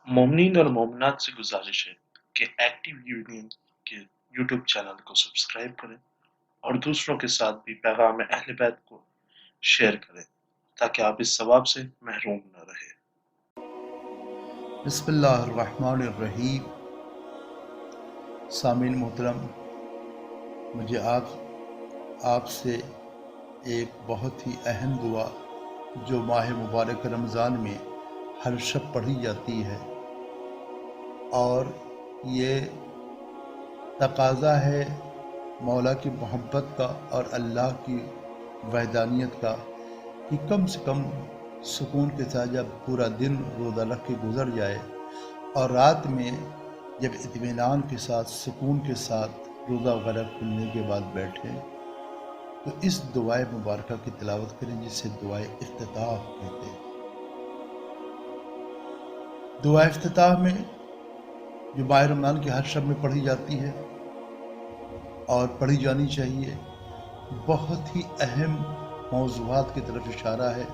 मोमिनीन और मोमिनात से गुजारिश है कि एक्टिव यूनियन के यूट्यूब चैनल को सब्सक्राइब करें और दूसरों के साथ भी पैगाम अहले बैत को शेयर करें ताकि आप इस सवाब से महरूम न रहे। बिस्मिल्लाहिर्रहमानिर्रहीम। सामीन मोहतरम, मुझे आपसे एक बहुत ही अहम दुआ जो माह मुबारक रमज़ान में हर शब पढ़ी जाती है, और ये तकाज़ा है मौला की मोहब्बत का और अल्लाह की वहदानियत का कि कम से कम सुकून के साथ जब पूरा दिन रोज़ा रख के गुजर जाए और रात में जब इत्मीनान के साथ सुकून के साथ रोज़ा वगैरह खुलने के बाद बैठें तो इस दुआए मुबारक की तिलावत करें जिसे दुआए इफ्तिताह कहते हैं। दुआ इफ्तिताह में जो माह रमज़ान के हर शब में पढ़ी जाती है और पढ़ी जानी चाहिए, बहुत ही अहम मौज़ूआत की तरफ इशारा है।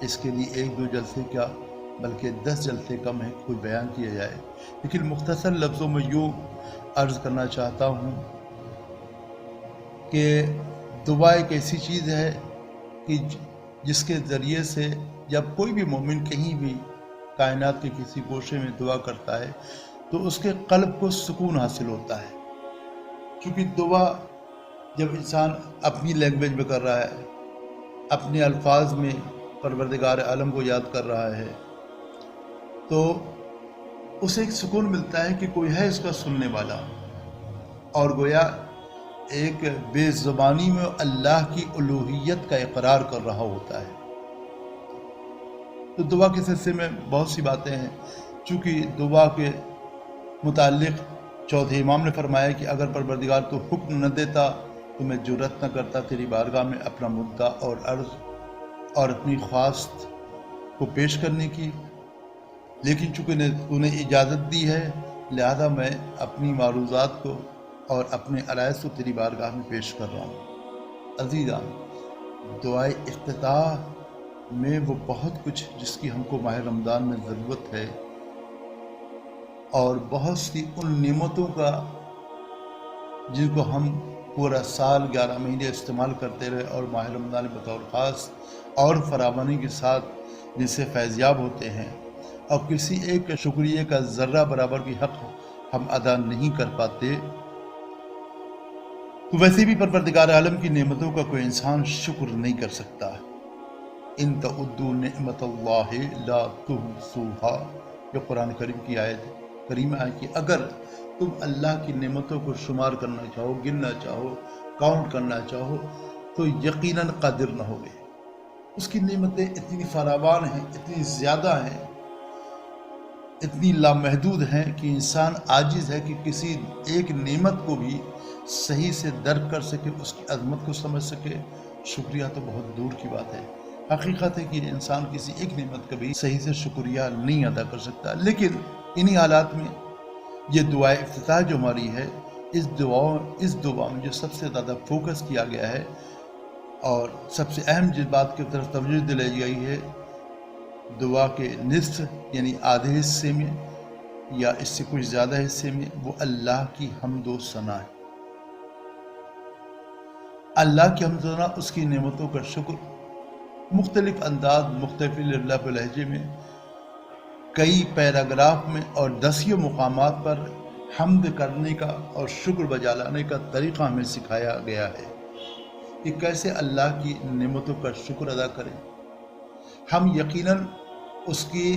इसके लिए 1-2 जलसे क्या बल्कि 10 जलसे कम है कोई बयान किया जाए, लेकिन मुख्तसर लफ्ज़ों में यूँ अर्ज़ करना चाहता हूँ कि दुआ एक ऐसी चीज़ है कि जिसके ज़रिए से जब कोई भी मोमिन कहीं भी कायनात के किसी गोशे में दुआ करता है तो उसके क़ल्ब को सुकून हासिल होता है। क्योंकि दुआ जब इंसान अपनी लैंग्वेज में कर रहा है, अपने अल्फाज में परवरदिगार आलम को याद कर रहा है, तो उसे एक सुकून मिलता है कि कोई है इसका सुनने वाला, और गोया एक बेज़ुबानी में अल्लाह की उलूहियत का इकरार कर रहा होता है। तो दुआ के सिलसिले में बहुत सी बातें हैं। चूँकि दुआ के मुताल्लिक़ चौथे इमाम ने फरमाया कि अगर परवरदिगार तो हुक्म न देता तो मैं जुर्रत न करता तेरी बारगाह में अपना मुद्दा और अर्ज़ और अपनी ख्वास्त को पेश करने की, लेकिन चूँकि उन्हें इजाज़त दी है लिहाजा मैं अपनी मारूज़ात को और अपने अराइज़ को तेरी बारगाह में पेश कर रहा हूँ। अज़ीज़ान, दुआए इफ्तिताह में वो बहुत कुछ जिसकी हमको माह रमज़ान में ज़रूरत है, और बहुत सी उन नेमतों का जिनको हम पूरा साल 11 महीने इस्तेमाल करते रहे और माह रमज़ान बतौर ख़ास और फरावानी के साथ जिनसे फैज़याब होते हैं, और किसी एक शुक्रिया का ज़र्रा बराबर की हक़ हम अदा नहीं कर पाते, तो वैसे भी परवरदिगार आलम की नेमतों का कोई इंसान शुक्र नहीं कर सकता। इन तउद्दू निअमतल्लाहि ला तुहसूहा, ये कुरान करीम की आयत करीमा है कि अगर तुम अल्लाह की नेमतों को शुमार करना चाहो, गिनना चाहो, काउंट करना चाहो तो यकीनन कादिर न होगे। उसकी नेमतें इतनी फरावान हैं, इतनी ज़्यादा हैं, इतनी लामहदूद हैं कि इंसान आजिज़ है कि किसी एक नेमत को भी सही से दर्क कर सके, उसकी अज़मत को समझ सके। शुक्रिया तो बहुत दूर की बात है। हकीकत है कि इंसान किसी एक नेमत का भी सही से शुक्रिया नहीं अदा कर सकता। लेकिन इन्हीं हालात में ये दुआ इफ्तिताह जो हमारी है, इस दुआ में जो सबसे ज़्यादा फोकस किया गया है और सबसे अहम जिस बात की तरफ तवज्जो दिलाई गई है, दुआ के निस्फ यानी आधे हिस्से में या इससे कुछ ज़्यादा हिस्से में, वो अल्लाह की हम्द व सना है। अल्लाह की हम्द व सना, उसकी नेमतों का शुक्र मुख्तलिफ अंदाज मुख्तलिफ लहजे में कई पैराग्राफ में और दसियों मुकामात पर हम्द करने का और शुक्र बजा लाने का तरीक़ा हमें सिखाया गया है कि कैसे अल्लाह की नेमतों का शुक्र अदा करें। हम यकीनन उसकी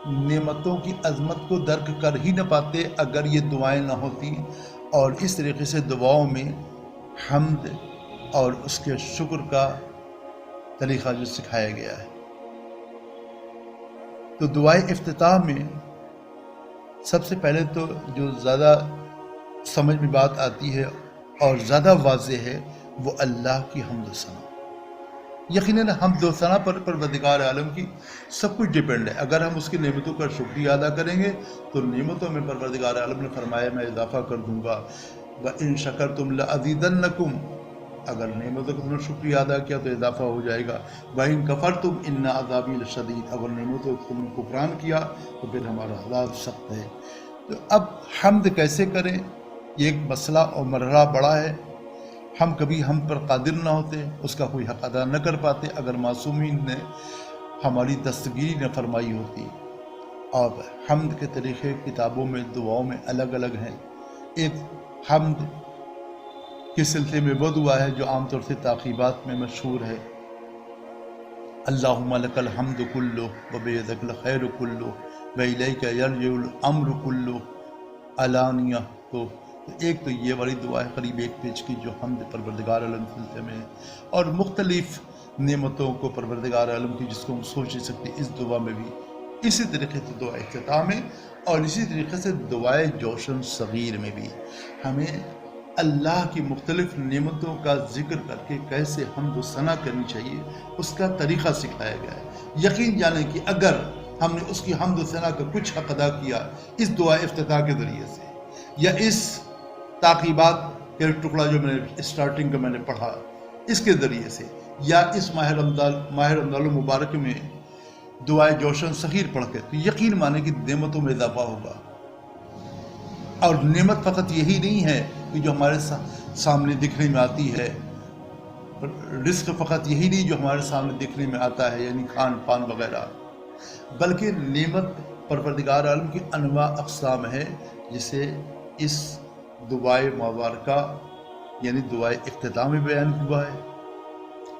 नेमतों की अज़मत को दर्क कर ही न पाते अगर ये दुआएं ना होती, और इस तरीके से दुआओं में हम्द और उसके शुक्र का तरीक़ा जो सिखाया गया है। तो दुआए इफ्तिताह में सबसे पहले तो जो ज़्यादा समझ में बात आती है और ज़्यादा वाज़ेह है वो अल्लाह की हम्द सना। यकीनन हम्द व सना पर परवरदिगार आलम की सब कुछ डिपेंड है। अगर हम उसकी नेमतों का शुक्रिया अदा करेंगे तो नेमतों में परवरदिगार आलम ने फरमाया मैं इजाफ़ा कर दूँगा, व इन शकरतुम लअज़ीदन्नकुम, اگر نعمتوں کا تم نے شکریہ ادا کیا تو اضافہ ہو جائے گا، وَإِن كَفَرْتُمْ إِنَّ عَذَابِي لَشَدِيدٌ، اگر نعمتوں کا تم نے کفران کیا تو پھر ہمارا عذاب سخت ہے۔ تو اب حمد کیسے کریں، یہ ایک مسئلہ اور مرحلہ بڑا ہے۔ ہم کبھی ہم پر قادر نہ ہوتے، اس کا کوئی حق ادا نہ کر پاتے اگر معصومین نے ہماری دستگیری نہ فرمائی ہوتی۔ اور حمد کے طریقے کتابوں میں دعاؤں میں الگ الگ ہیں۔ ایک حمد کے سلسلے میں وہ دعا ہے جو عام طور سے تعقیبات میں مشہور ہے، اللہم لک الحمد کلہ وبیدک الخیر کلہ والیک یرجع الامر کلہ علانیہ۔ تو ایک تو یہ والی دعا ہے قریب ایک پیج کی، جو حمد پروردگار عالم کے سلسلے میں ہے، اور مختلف نعمتوں کو پروردگار عالم کی جس کو ہم سوچ نہیں سکتے، اس دعا میں بھی اسی طریقے سے دعا اختتام ہے، اور اسی طریقے سے دعائے جوشن صغیر میں بھی ہمیں اللہ کی مختلف نعمتوں کا ذکر کر کے کیسے حمد و ثنا کرنی چاہیے اس کا طریقہ سکھایا گیا ہے۔ یقین جانیں کہ اگر ہم نے اس کی حمد و ثنا کا کچھ حق ادا کیا اس دعا افتتاح کے ذریعے سے، یا اس تعقیبات کے ٹکڑا جو میں نے اسٹارٹنگ کا میں نے پڑھا اس کے ذریعے سے، یا اس ماہ رمضان المبارک میں دعائے جوشن صغیر پڑھ کے، تو یقین مانیں کہ نعمتوں میں اضافہ ہوگا۔ اور نعمت فقط یہی نہیں ہے کہ جو ہمارے سامنے دکھنے میں آتی ہے، رزق فقط یہی نہیں جو ہمارے سامنے دکھنے میں آتا ہے، یعنی کھان پان وغیرہ، بلکہ نعمت پروردگار عالم کی انواع اقسام ہے، جسے اس دعائے مبارکہ یعنی دعائے اختتام میں بیان ہوا ہے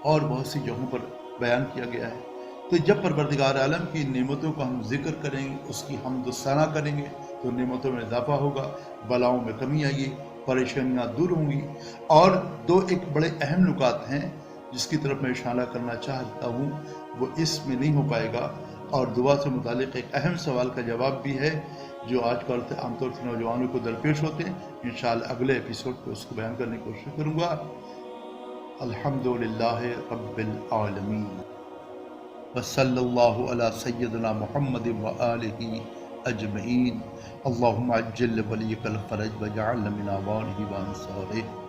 اور بہت سی جگہوں پر بیان کیا گیا ہے۔ تو جب پروردگار عالم کی نعمتوں کا ہم ذکر کریں گے، اس کی حمد و ثنا کریں گے، تو نعمتوں میں اضافہ ہوگا، بلاؤں میں کمی آئے گی، پریشانیاں دور ہوں گی۔ اور ایک بڑے اہم نکات ہیں جس کی طرف میں اشارہ کرنا چاہتا ہوں، وہ اس میں نہیں ہو پائے گا، اور دعا سے متعلق ایک اہم سوال کا جواب بھی ہے جو آج کل عام طور سے نوجوانوں کو درپیش ہوتے ہیں۔ انشاءاللہ اگلے ایپیسوڈ پہ اس کو بیان کرنے کی کوشش کروں گا۔ الحمدللہ رب العالمین، وصلی اللہ علی سیدنا محمد وآلہ اجمعین۔ اللہم عجل ولیک الفرج وجعلنا من عوانہ وانصارہ۔